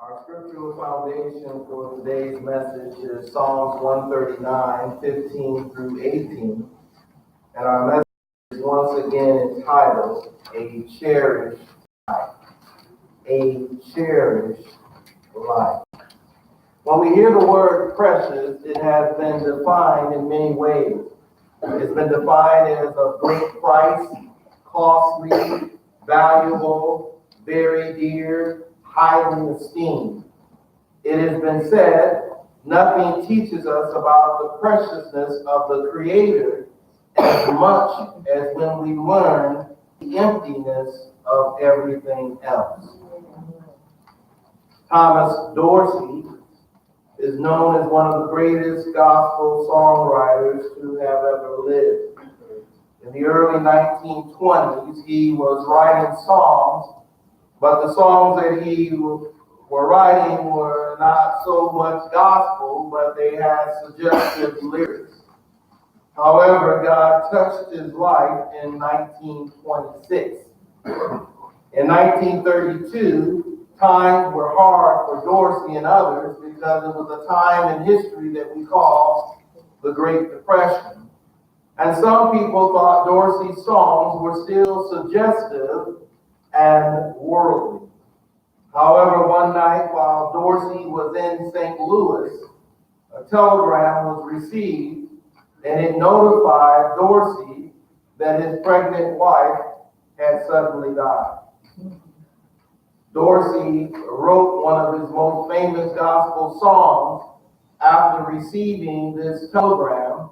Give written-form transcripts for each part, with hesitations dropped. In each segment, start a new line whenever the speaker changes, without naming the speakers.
Our scriptural foundation for today's message is Psalms 139, 15 through 18. And our message is once again entitled, A Cherished Life. A Cherished Life. When we hear the word precious, it has been defined in many ways. It's been defined as of great price, costly, valuable, very dear, highly esteemed. It has been said, nothing teaches us about the preciousness of the Creator as much as when we learn the emptiness of everything else. Thomas Dorsey is known as one of the greatest gospel songwriters to have ever lived. In the early 1920s, he was writing songs, but the songs that he were writing were not so much gospel, but they had suggestive lyrics. However, God touched his life in 1926. In 1932, times were hard for Dorsey and others because it was a time in history that we call the Great Depression. And some people thought Dorsey's songs were still suggestive and worldly. However, one night while Dorsey was in St. Louis, a telegram was received and it notified Dorsey that his pregnant wife had suddenly died. Dorsey wrote one of his most famous gospel songs after receiving this telegram,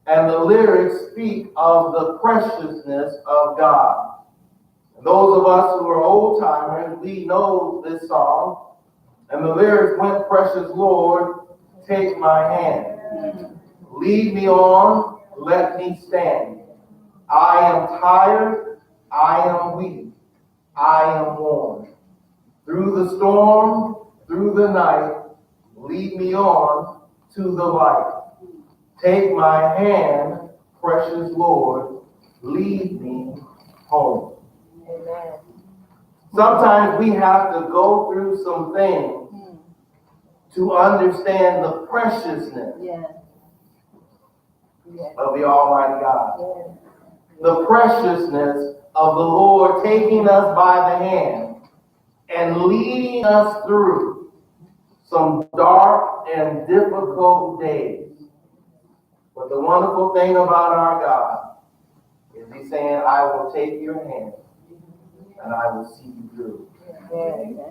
and the lyrics speak of the preciousness of God. And those of us who are old-timers, we know this song, and the lyrics went, "Precious Lord, take my hand. Lead me on, let me stand. I am tired, I am weak, I am worn. Through the storm, through the night, lead me on to the light. Take my hand, precious Lord, lead me home." Amen. Sometimes we have to go through some things to understand the preciousness of the Almighty God. The preciousness of the Lord taking us by the hand and leading us through some dark and difficult days. But the wonderful thing about our God is He's saying, "I will take your hand and I will see you through."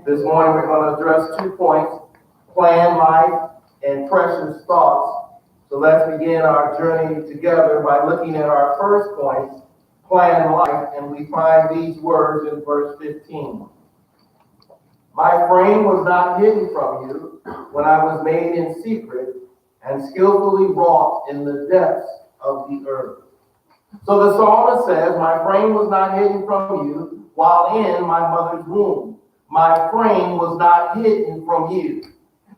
This morning we're going to address 2 points: plan life and precious thoughts. So let's begin our journey together by looking at our first point, plan life, and we find these words in verse 15. "My frame was not hidden from you when I was made in secret and skillfully wrought in the depths of the earth." So the psalmist says, my frame was not hidden from you while in my mother's womb. My frame was not hidden from you.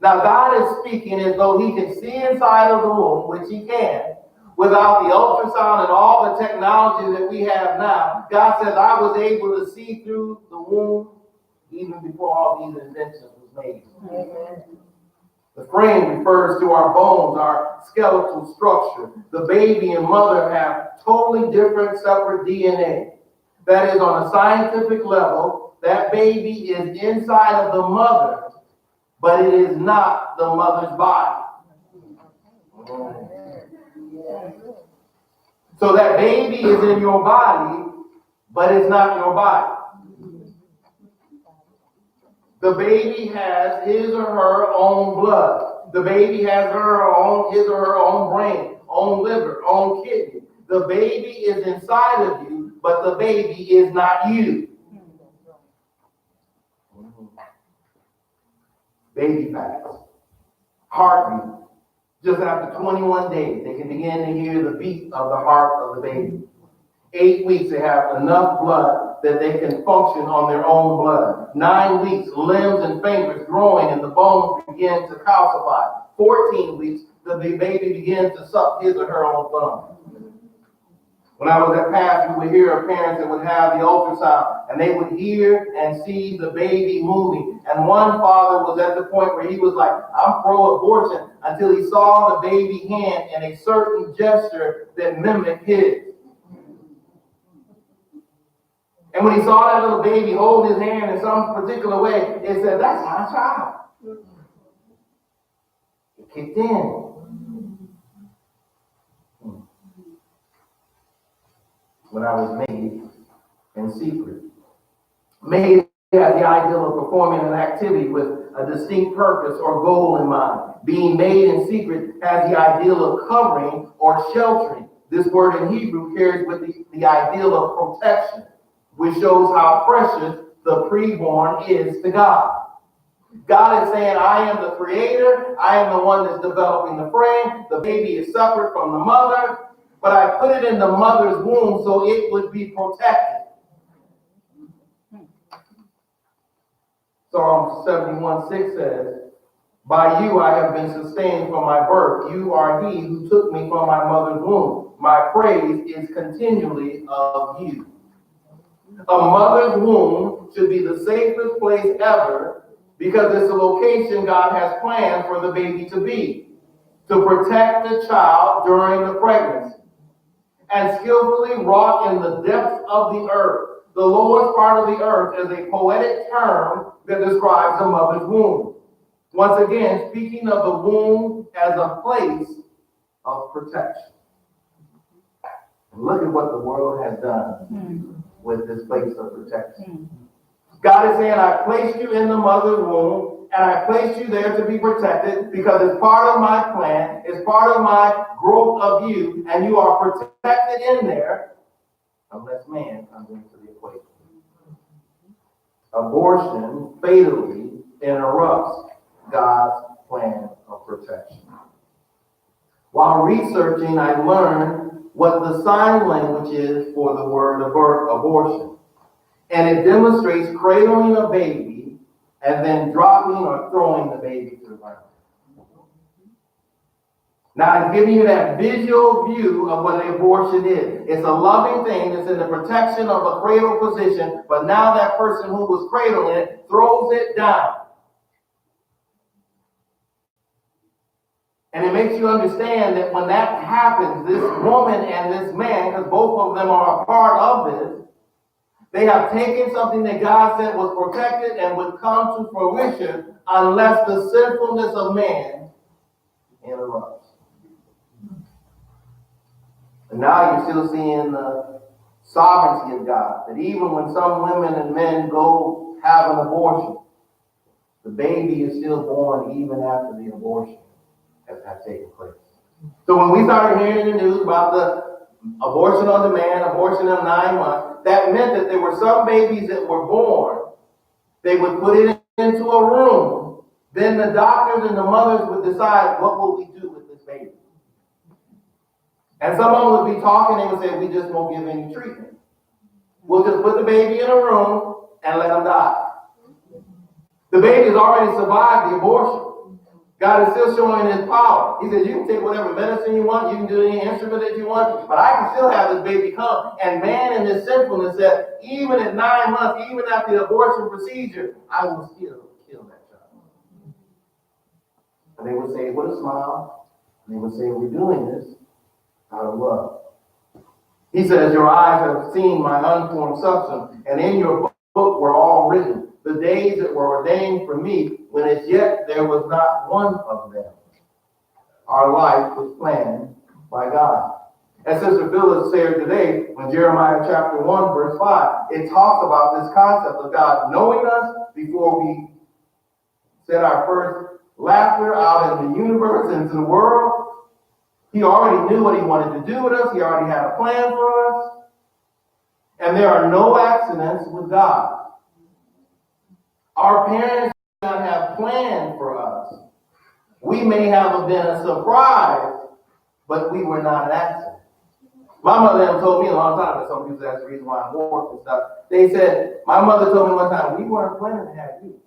Now God is speaking as though he can see inside of the womb, which he can, without the ultrasound and all the technology that we have now. God says, I was able to see through the womb even before all these inventions was made. Amen. The frame refers to our bones, our skeletal structure. The baby and mother have totally different, separate DNA. That is, on a scientific level, that baby is inside of the mother, but it is not the mother's body. So that baby is in your body, but it's not your body. The baby has his or her own blood. The baby has his or her own brain, own liver, own kidney. The baby is inside of you, but the baby is not you. Baby facts. Heartbeat. Just after 21 days, they can begin to hear the beat of the heart of the baby. 8 weeks, they have enough blood that they can function on their own blood. 9 weeks, limbs and fingers growing and the bones begin to calcify. 14 weeks, the baby begins to suck his or her own thumb. When I was at PATH, you would hear of parents that would have the ultrasound, and they would hear and see the baby moving. And one father was at the point where he was like, I'm pro-abortion, until he saw the baby hand in a certain gesture that mimicked his. And when he saw that little baby hold his hand in some particular way, it said, that's my child. It kicked in. When I was made in secret. Made had the ideal of performing an activity with a distinct purpose or goal in mind. Being made in secret has the ideal of covering or sheltering. This word in Hebrew carries with the ideal of protection, which shows how precious the preborn is to God. God is saying, I am the creator. I am the one that's developing the frame. The baby is separate from the mother, but I put it in the mother's womb so it would be protected. Psalm 71:6 says, by you I have been sustained from my birth. You are he who took me from my mother's womb. My praise is continually of you. A mother's womb should be the safest place ever because it's the location God has planned for the baby to be, to protect the child during the pregnancy, and skillfully wrought in the depths of the earth. The lowest part of the earth is a poetic term that describes a mother's womb. Once again, speaking of the womb as a place of protection. Look at what the world has done with this place of protection. God is saying, I placed you in the mother's womb, and I placed you there to be protected because it's part of my plan, it's part of my growth of you, and you are protected in there unless man comes into the equation. Abortion fatally interrupts God's plan of protection. While researching, I learned what the sign language is for the word abortion. And it demonstrates cradling a baby and then dropping or throwing the baby to the ground. Now, I'm giving you that visual view of what an abortion is. It's a loving thing that's in the protection of a cradle position, but now that person who was cradling it throws it down. And it makes you understand that when that happens, this woman and this man, because both of them are a part of this, they have taken something that God said was protected and would come to fruition unless the sinfulness of man interrupts. And now you're still seeing the sovereignty of God, that even when some women and men go have an abortion, the baby is still born even after the abortion has taken place. So when we started hearing in the news about the abortion on demand, abortion in 9 months, that meant that there were some babies that were born. They would put it into a room. Then the doctors and the mothers would decide, what will we do with this baby? And some of them would be talking, they would say, we just won't give any treatment. We'll just put the baby in a room and let him die. The baby's already survived the abortion. God is still showing his power. He says, you can take whatever medicine you want, you can do any instrument that you want, but I can still have this baby come. And man in this sinfulness said, even at 9 months, even after the abortion procedure, I will still kill that child. And they would say with a smile, and they would say, we're doing this out of love. He says, your eyes have seen my unformed substance, and in your book were all written, the days that were ordained for me, when as yet there was not one of them. Our life was planned by God. As Sister Phyllis shared today, when Jeremiah chapter 1, verse 5, it talks about this concept of God knowing us before we set our first laughter out in the universe, into the world. He already knew what he wanted to do with us. He already had a plan for us. And there are no accidents with God. Our parents may not have planned for us. We may have been a surprise, but we were not an accident. My mother told me a long time, and some people that's the reason why I'm warped and stuff. They said, my mother told me one time, we weren't planning to have you.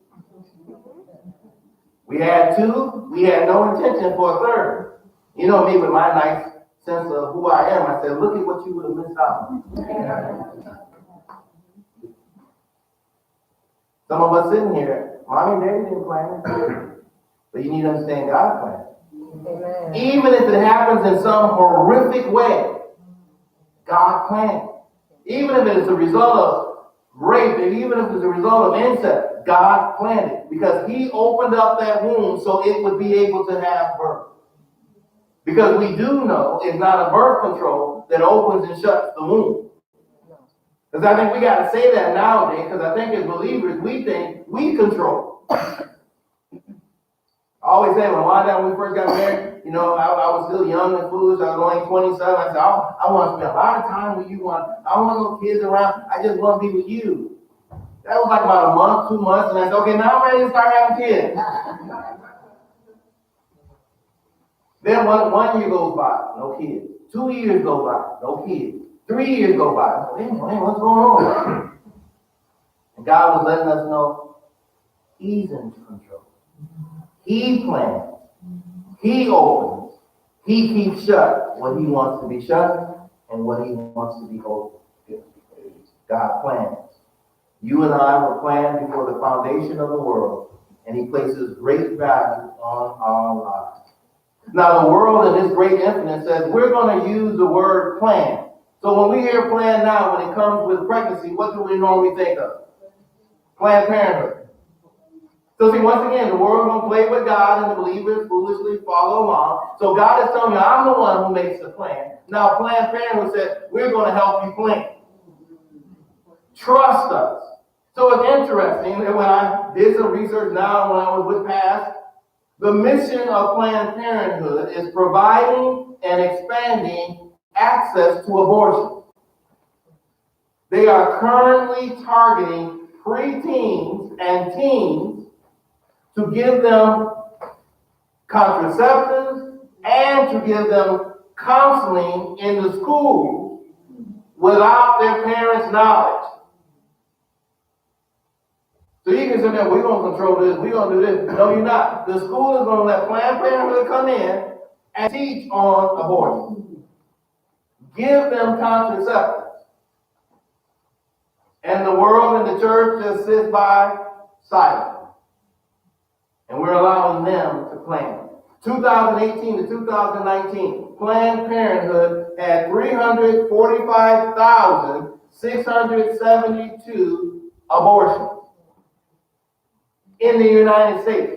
We had two, we had no intention for a third. You know me with my nice sense of who I am, I said, look at what you would have missed out on. Some of us sitting here, mommy and daddy didn't plan it. But you need to understand God's plan. Amen. Even if it happens in some horrific way, God planned. Even if it is a result of rape, and even if it's a result of incest, God planned it. Because he opened up that womb so it would be able to have birth. Because we do know it's not a birth control that opens and shuts the womb. Because I think we got to say that nowadays, because I think as believers, we think we control. I always say, when we first got married, I was still young and foolish. I was only 27. I said, I want to spend a lot of time with you. I don't want no kids around. I just want to be with you. That was like about a month, 2 months. And I said, okay, now I'm ready to start having kids. Then one year goes by, no kids. 2 years go by, no kids. 3 years go by. Hey, what's going on? And God was letting us know he's in control. He plans. He opens. He keeps shut what he wants to be shut and what he wants to be open. God plans. You and I were planned before the foundation of the world, and he places great value on our lives. Now, the world in this great infinite says we're going to use the word plan. So when we hear plan now, when it comes with pregnancy, what do we normally think of? Planned Parenthood. So see, once again, the world going to play with God and the believers foolishly follow along. So God is telling you, I'm the one who makes the plan. Now, Planned Parenthood said, we're going to help you plan. Trust us. So it's interesting that when I did some research now, when I was with PASS, the mission of Planned Parenthood is providing and expanding access to abortion. They are currently targeting preteens and teens to give them contraceptives and to give them counseling in the schools without their parents' knowledge. So you can say, that we're going to control this, we're going to do this. No, you're not. The school is going to let Planned Parenthood come in and teach on abortion. Give them contraceptives. And the world and the church just sits by silent. And we're allowing them to plan. 2018 to 2019, Planned Parenthood had 345,672 abortions in the United States.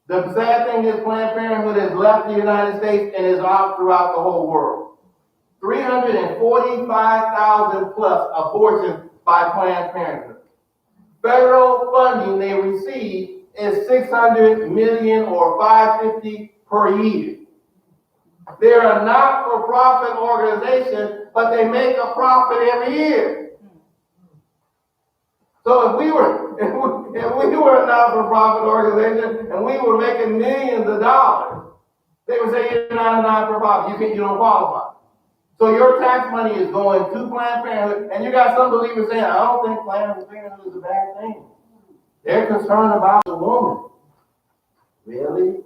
The sad thing is Planned Parenthood has left the United States and is out throughout the whole world. 345,000 plus abortions by Planned Parenthood. Federal funding they receive is $600 million or $550 per year. They're a not-for-profit organization, but they make a profit every year. So if we were a not-for-profit organization and we were making millions of dollars, they would say you're not a not-for-profit. You don't qualify. So your tax money is going to Planned Parenthood, and you got some believers saying, I don't think Planned Parenthood is a bad thing. They're concerned about the woman. Really?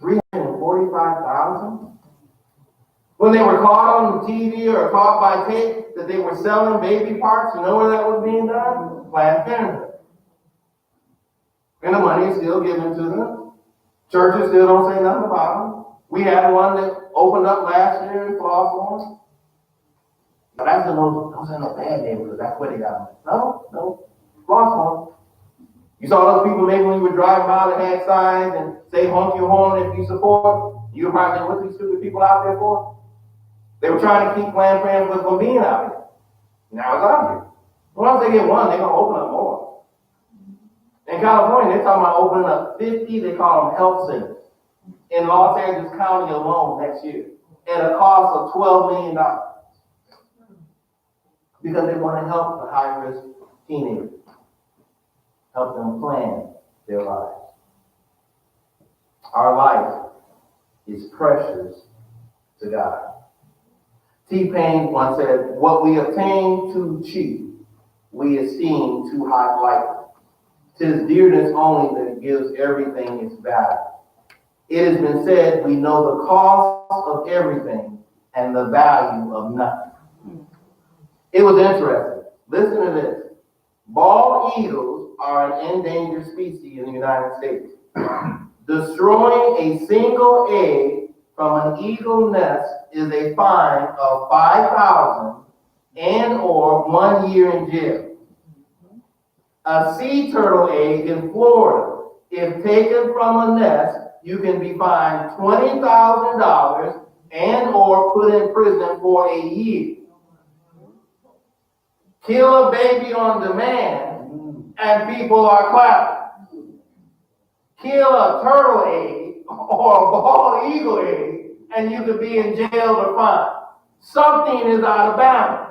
345,000? When they were caught on the TV or caught by tape that they were selling baby parts, you know where that was being done? Planned Parenthood. And the money is still given to them. Churches still don't say nothing about them. We had one that opened up last year in Flossmoor. But that's those in a bad neighborhood. That's where they got them. No. Flossmoor. You saw those people maybe when you were driving by that had signs and say honk your horn if you support. You were probably saying, what these stupid people out there for? They were trying to keep Planned Parenthood from being out here. Now it's out here. Once they get one, they're going to open up more. In California, they're talking about opening up 50, they call them health centers, in Los Angeles County alone next year at a cost of $12 million. Because they want to help the high-risk teenagers. Help them plan their lives. Our life is precious to God. T-Pain once said, what we obtain too cheap, we esteem too high lightly. 'Tis dearness only that gives everything its value. It has been said, we know the cost of everything and the value of nothing. It was interesting. Listen to this. Bald eagles are an endangered species in the United States. Destroying a single egg from an eagle nest is a fine of $5,000 and or 1 year in jail. A sea turtle egg in Florida, if taken from a nest, you can be fined $20,000 and or put in prison for a year. Kill a baby on demand and people are clapping. Kill a turtle egg or a bald eagle egg and you could be in jail or fined. Something is out of balance.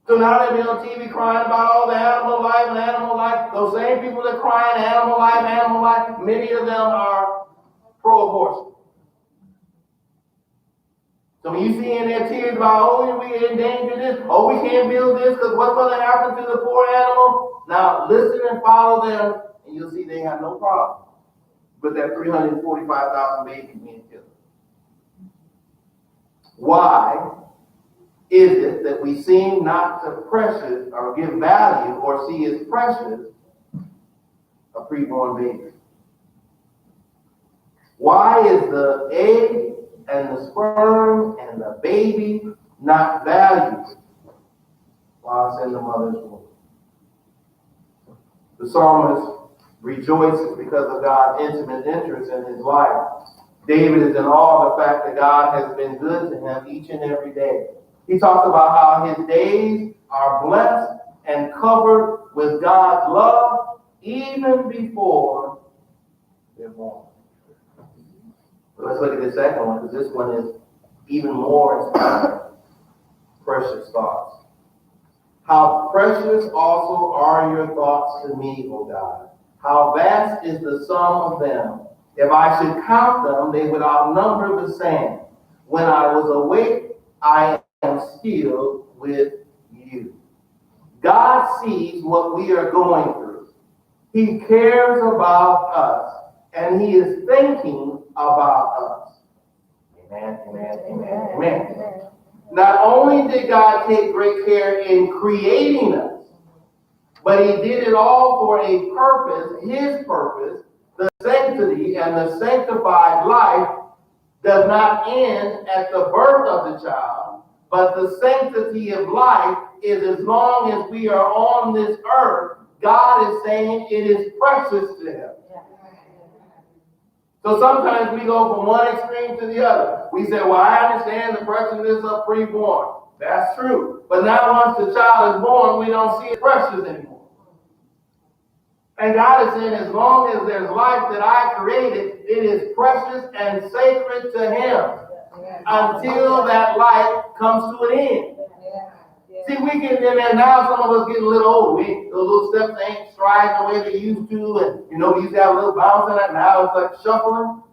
So now they've been on TV crying about all the animal life. Those same people that crying animal life, many of them are pro-abortion. So when you see in their tears about, oh, we endanger this, oh, we can't build this because what's going to happen to the poor animal? Now listen and follow them, and you'll see they have no problem with that 345,000 babies being killed. Why is it that we seem not to precious or give value or see as precious a preborn baby? Why is the egg and the sperm and the baby not valued while it's in the mother's womb? The psalmist rejoices because of God's intimate interest in his life. David is in awe of the fact that God has been good to him each and every day. He talks about how his days are blessed and covered with God's love even before they're born. So let's look at the second one, because this one is even more inspiring. Precious thoughts. How precious also are your thoughts to me, O God. How vast is the sum of them. If I should count them, they would outnumber the sand. When I was awake, I am still with you. God sees what we are going through. He cares about us, and he is thinking about us. Amen, amen, amen, amen. Not only did God take great care in creating us, but he did it all for a purpose, his purpose. The sanctity and the sanctified life does not end at the birth of the child, but the sanctity of life is as long as we are on this earth, God is saying it is precious to him. So sometimes we go from one extreme to the other. We say, well, I understand the preciousness of preborn. That's true. But now once the child is born, we don't see it precious anymore. And God is saying, as long as there's life that I created, it is precious and sacred to him until that life comes to an end. See, we get in there now, some of us getting a little older. The little steps ain't striding the way they used to. And, we used to have a little bounce in that. Now it's like shuffling.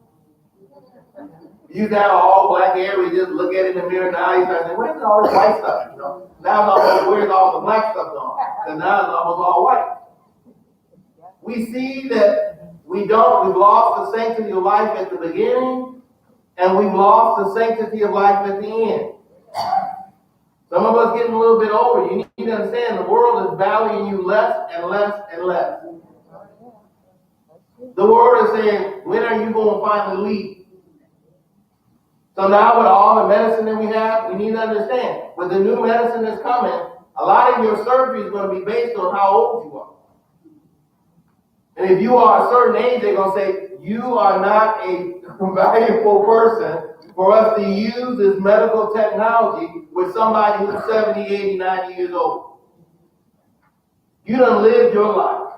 You used to have all black hair. We just look at it in the mirror now. You start saying, where's all this white stuff? Now it's almost, where's all the black stuff gone? And now it's almost all white. We see that we've lost the sanctity of life at the beginning, and we've lost the sanctity of life at the end. Some of us getting a little bit older. You need to understand the world is valuing you less and less and less. The world is saying, when are you going to finally leave? So now with all the medicine that we have, we need to understand, with the new medicine that's coming, a lot of your surgery is going to be based on how old you are. And if you are a certain age, they're going to say, you are not a valuable person for us to use this medical technology with somebody who's 70, 80, 90 years old. You done lived your life.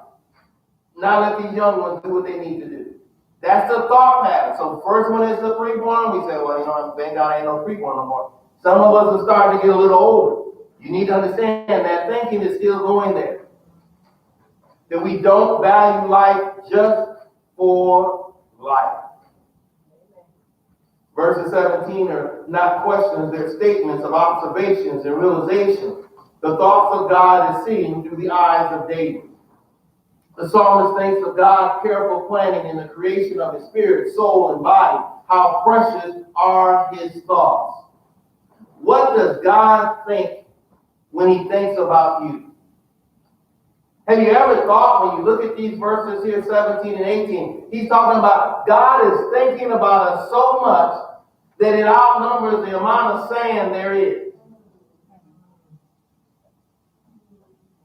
Now let these young ones do what they need to do. That's the thought pattern. So the first one is the preborn. We say, well, thank God ain't no preborn no more. Some of us are starting to get a little older. You need to understand that thinking is still going there. That we don't value life just for life. Verses 17 are not questions, they're statements of observations and realizations. The thoughts of God is seen through the eyes of David. The psalmist thinks of God's careful planning in the creation of his spirit, soul, and body. How precious are his thoughts. What does God think when he thinks about you? Have you ever thought, when you look at these verses here, 17 and 18, he's talking about God is thinking about us so much that it outnumbers the amount of sand there is.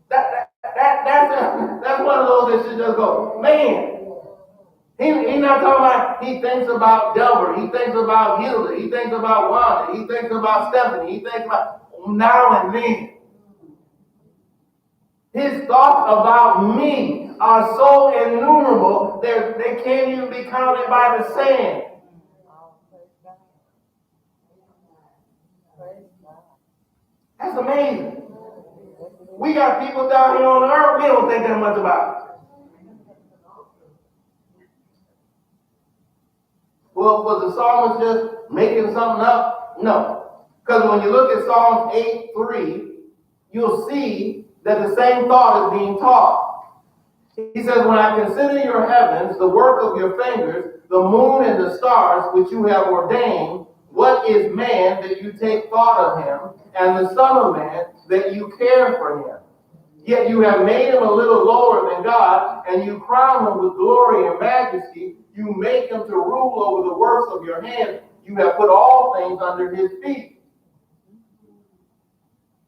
That's one of those that should just go, man. He's not talking about he thinks about Delbert, he thinks about Hilda, he thinks about Wanda, he thinks about Stephanie, he thinks about now and then. His thoughts about me are so innumerable they can't even be counted by the sand. That's amazing. We got people down here on the earth we don't think that much about. Well, was the psalmist just making something up? No. Because when you look at Psalms 8:3, you'll see that the same thought is being taught. He says, when I consider your heavens, the work of your fingers, the moon and the stars which you have ordained, what is man that you take thought of him, and the son of man that you care for him? Yet you have made him a little lower than God, and you crown him with glory and majesty. You make him to rule over the works of your hands. You have put all things under his feet.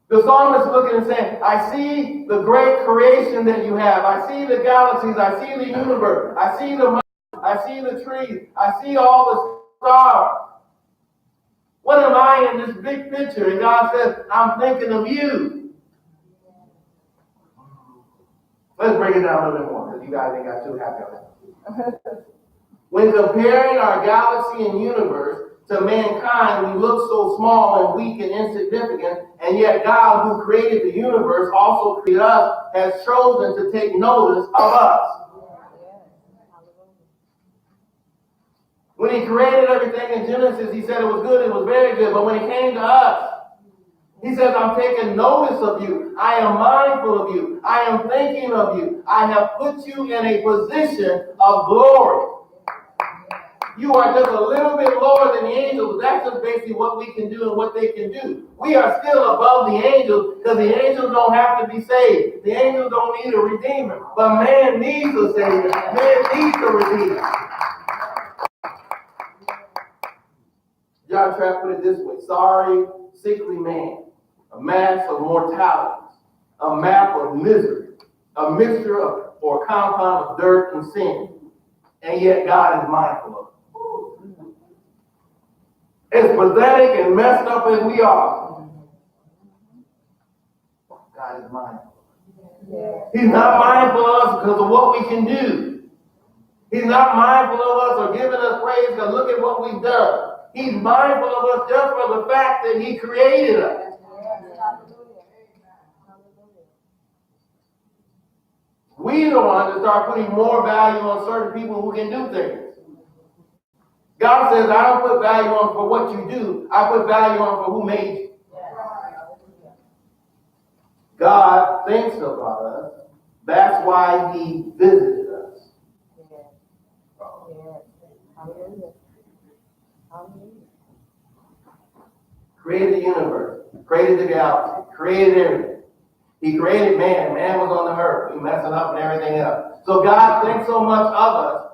The psalmist is looking and saying, I see the great creation that you have. I see the galaxies. I see the universe. I see the mountains. I see the trees. I see all the stars. What am I in this big picture? And God says, I'm thinking of you. Let's break it down a little bit more, because you guys ain't got too happy on that. When comparing our galaxy and universe to mankind, we look so small and weak and insignificant, and yet God, who created the universe, also created us, has chosen to take notice of us. When he created everything in Genesis, he said it was good, it was very good, but when it came to us, he says, I'm taking notice of you. I am mindful of you. I am thinking of you. I have put you in a position of glory. You are just a little bit lower than the angels. That's just basically what we can do and what they can do. We are still above the angels because the angels don't have to be saved. The angels don't need a redeemer. But man needs a savior. Man needs a redeemer. John Trapp put it this way. Sorry, sickly man. A mass of mortality, a map of misery, a mixture of or compound of dirt and sin, and yet God is mindful of it. As pathetic and messed up as we are, God is mindful. He's not mindful of us because of what we can do. He's not mindful of us or giving us praise because look at what we've done. He's mindful of us just for the fact that he created us. We don't want to start putting more value on certain people who can do things. God says, I don't put value on for what you do. I put value on for who made you. God thinks about us. That's why he visited us. Created the universe, created the galaxy, created everything. He created man. Man was on the earth. He messing up and everything else. So God thinks so much of us.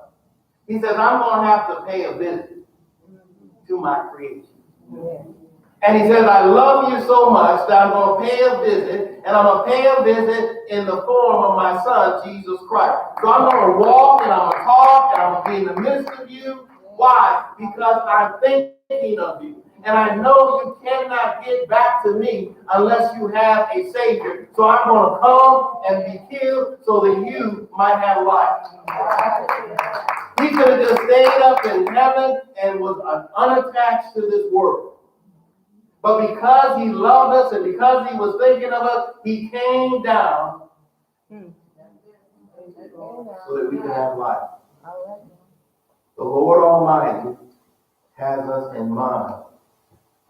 He says, I'm going to have to pay a visit to my creation. And he says, I love you so much that I'm going to pay a visit. And I'm going to pay a visit in the form of my son, Jesus Christ. So I'm going to walk and I'm going to talk and I'm going to be in the midst of you. Why? Because I'm thinking of you. And I know you cannot get back to me unless you have a Savior. So I'm going to come and be killed so that you might have life. He could have just stayed up in heaven and was unattached to this world. But because he loved us and because he was thinking of us, he came down so that we can have life. The Lord Almighty has us in mind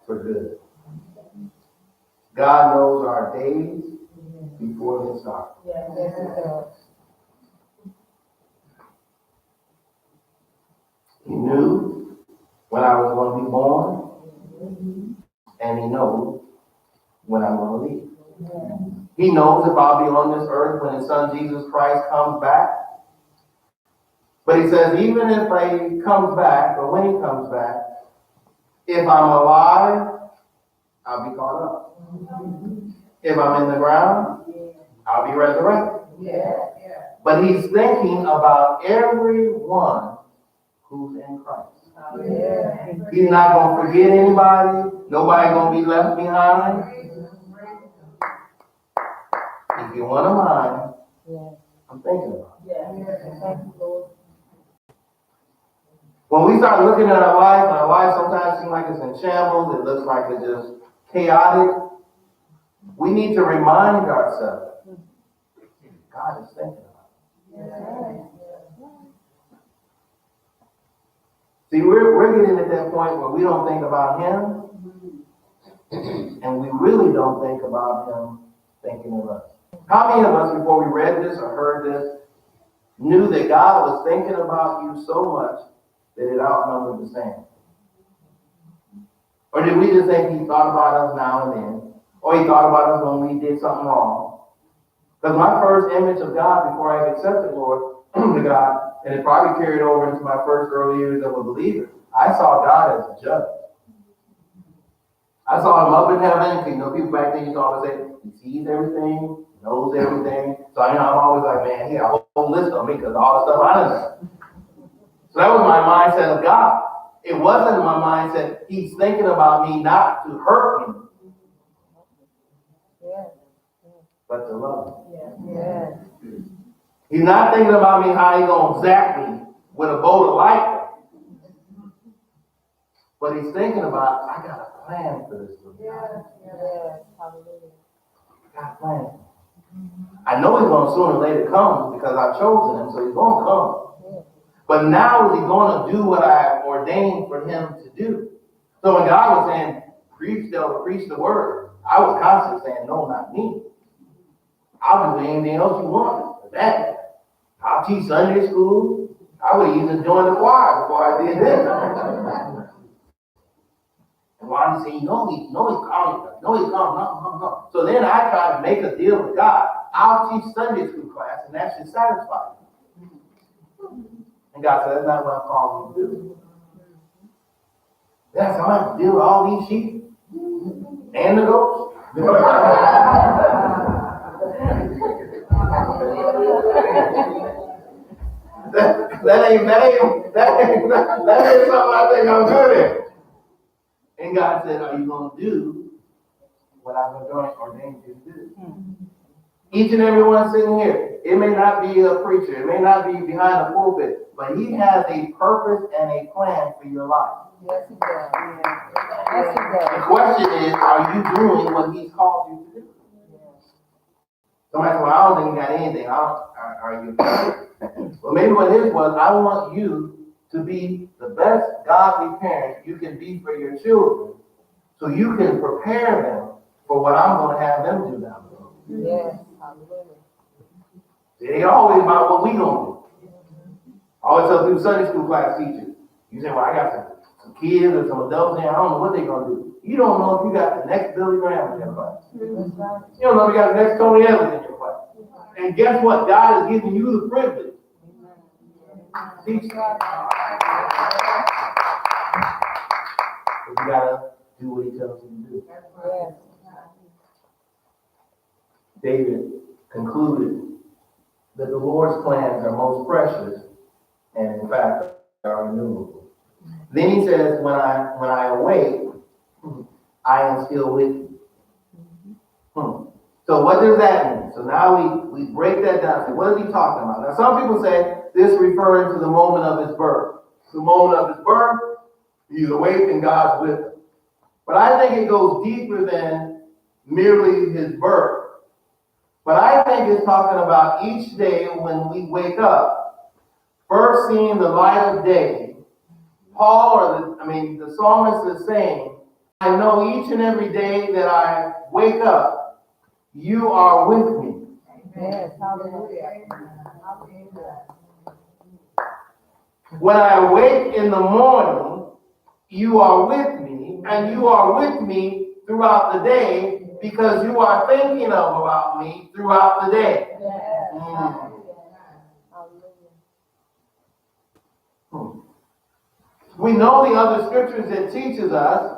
for good. God knows our days before they start. knew when I was going to be born, and he knows when I'm going to leave. He knows if I'll be on this earth when his son Jesus Christ comes back. But he says, even if he comes back, or when he comes back, if I'm alive, I'll be caught up. If I'm in the ground, I'll be resurrected. But he's thinking about everyone who's in Christ. He's not going to forget anybody. Nobody going to be left behind. If you want a mind, I'm thinking about it. When we start looking at our life, and our life sometimes seems like it's in shambles, it looks like it's just chaotic, we need to remind ourselves, God is thinking about it. See, we're getting at that point where we don't think about him, and we really don't think about him thinking of us. How many of us, before we read this or heard this, knew that God was thinking about you so much that it outnumbered the sand? Or did we just think he thought about us now and then? Or he thought about us when we did something wrong? Because my first image of God before I accepted Lord to God, and it probably carried over into my first early years of a believer, I saw God as a judge. I saw him up in heaven. You know, people back then used to always say, he sees everything, knows everything. So I'm always like, man, he got a whole list of me because all the stuff I done know. So that was my mindset of God. It wasn't my mindset, he's thinking about me not to hurt me, but to love me. He's not thinking about me how he's going to zap me with a bolt of lightning. But he's thinking about, I got a plan for this little guy. I got a plan. I know he's going to sooner or later come because I've chosen him, so he's going to come. But now is he going to do what I ordained for him to do? So when God was saying, preach the word, I was constantly saying, no, not me. I'll do anything else you want. That, I'll teach Sunday school. I would even join the choir before I did this. And while I'm saying, no, he's coming. No. So then I tried to make a deal with God. I'll teach Sunday school class, and that should satisfy you. And God said, that's not what I'm calling you to do. That's how I have to deal with all these sheep and the goats. that ain't something I think I'm good at. And God said, are you going to do what I've ordained you to do? Each and every one sitting here, it may not be a preacher, it may not be behind a pulpit, but he has a purpose and a plan for your life.
Yes, he does. Yes, he does.
The question is, are you doing what he's called you to do? Somebody said, well, I don't think you got anything. Are you? Well, maybe what his was, I want you to be the best godly parent you can be for your children so you can prepare them for what I'm going to have them do down the road.
Yes, hallelujah.
It ain't always about what we going to do. I always tell people, Sunday school class teachers, you say, well, I got some kids or some adults here, I don't know what they're going to do. You don't know if you got the next Billy Graham in your class. You don't know if you got the next Tony Evans in your class. And guess what? God is giving you the privilege. Teach them. But you got to do what he tells you to do. David concluded that the Lord's plans are most precious and, in fact, are innumerable. Then he says, when I awake, I am still with you. So what does that mean? So now we break that down. So what is he talking about? Now some people say this referring to the moment of his birth. The moment of his birth, he's awake and God's with him. But I think it goes deeper than merely his birth. But I think it's talking about each day when we wake up, first seeing the light of day. The psalmist is saying, I know each and every day that I wake up, you are with me.
Yes, hallelujah.
When I awake in the morning, you are with me, and you are with me throughout the day because you are thinking about me throughout the day. Mm. We know the other scriptures that teaches us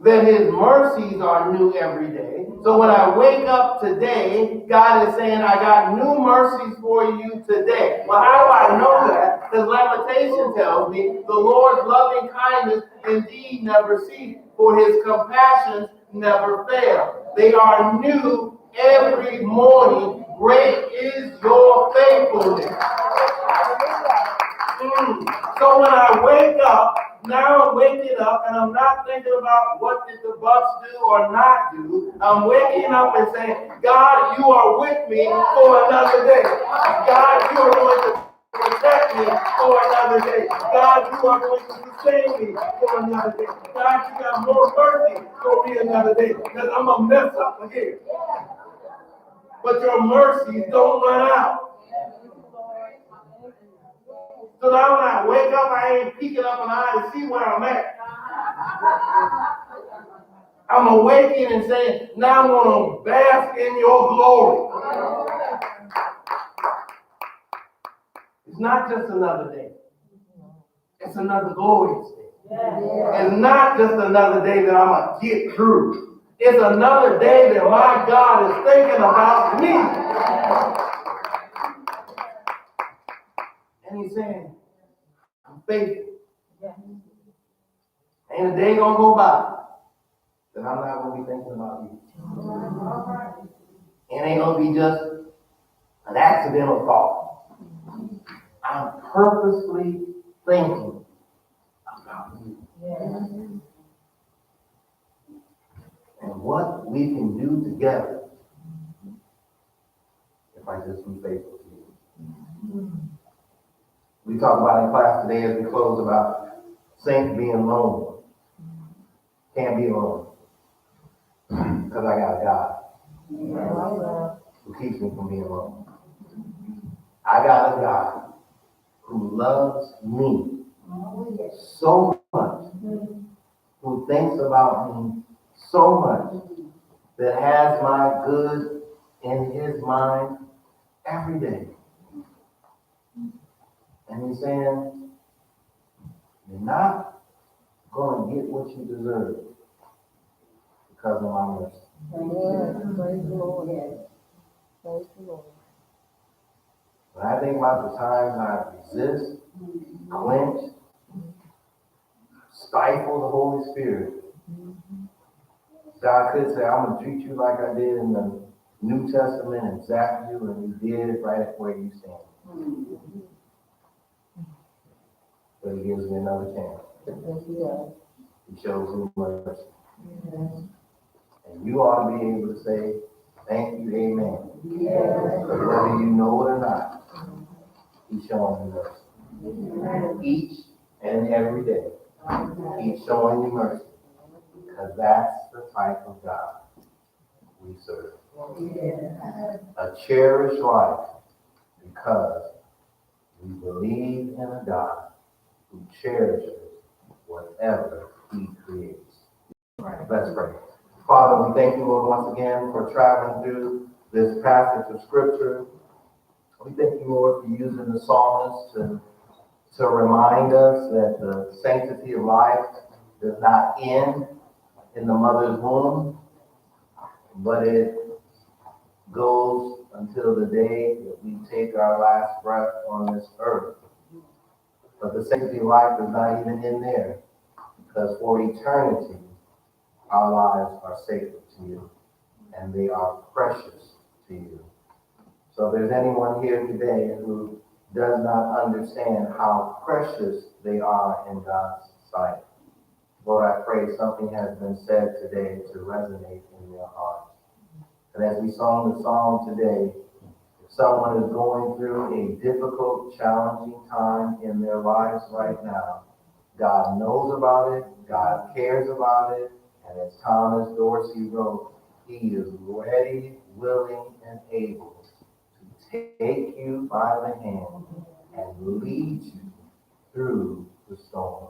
that his mercies are new every day. So when I wake up today, God is saying, I got new mercies for you today. Well, how do I know that? Because Lamentation tells me the Lord's loving kindness indeed never cease, for his compassions never fail. They are new every morning. Great is your faithfulness. So when I wake up, now I'm waking up and I'm not thinking about what did the Bucks do or not do. I'm waking up and saying, God, you are with me for another day. God, you are going to protect me for another day. God, you are going to sustain me for another day. God, you got more mercy for me another day. Because I'm going to mess up again. But your mercies don't run out. So now when I wake up, I ain't peeking up an eye to see where I'm at. I'm awakening and saying, now I'm going to bask in your glory. It's not just another day. It's another glorious day. It's not just another day that I'm going to get through. It's another day that my God is thinking about me. And he's saying, I'm faithful. Ain't a day going to go by that I'm not going to be thinking about you. It ain't going to be just an accidental thought. I'm purposely thinking about you. And what we can do together if I just be faithful to you. We talked about in class today as we close about saints being lonely. Can't be alone. Because I got a God who keeps me from being alone. I got a God who loves me so much, who thinks about me so much, that has my good in his mind every day. And he's saying, you're not going to get what you deserve because of my mercy.
Praise the Lord. Praise the Lord.
When I think about the times I resist, quench, stifle the Holy Spirit, God could say, I'm going to treat you like I did in the New Testament and zap you, and he did it right where you stand. But he gives me another chance. He shows me mercy. And you ought to be able to say, thank you, amen. Because whether you know it or not, he's showing you mercy. Each and every day, he's showing you mercy. Because that's the type of God we serve. A cherished life because we believe in a God who cherishes whatever he creates. Let's pray. Father, we thank you, Lord, once again for traveling through this passage of Scripture. We thank you, Lord, for using the psalmist to remind us that the sanctity of life does not end in the mother's womb, but it goes until the day that we take our last breath on this earth. But the sanctity of life is not even in there, because for eternity, our lives are sacred to you, and they are precious to you. So if there's anyone here today who does not understand how precious they are in God's sight, Lord, I pray something has been said today to resonate in their hearts. And as we sung the song today, if someone is going through a difficult, challenging time in their lives right now, God knows about it, God cares about it, and as Thomas Dorsey wrote, he is ready, willing, and able to take you by the hand and lead you through the storm.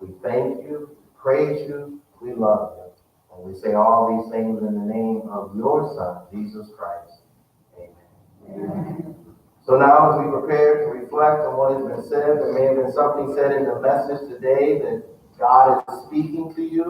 We thank you, praise you, we love you. And we say all these things in the name of your Son, Jesus Christ. Amen. So now as we prepare to reflect on what has been said, there may have been something said in the message today that God is speaking to you.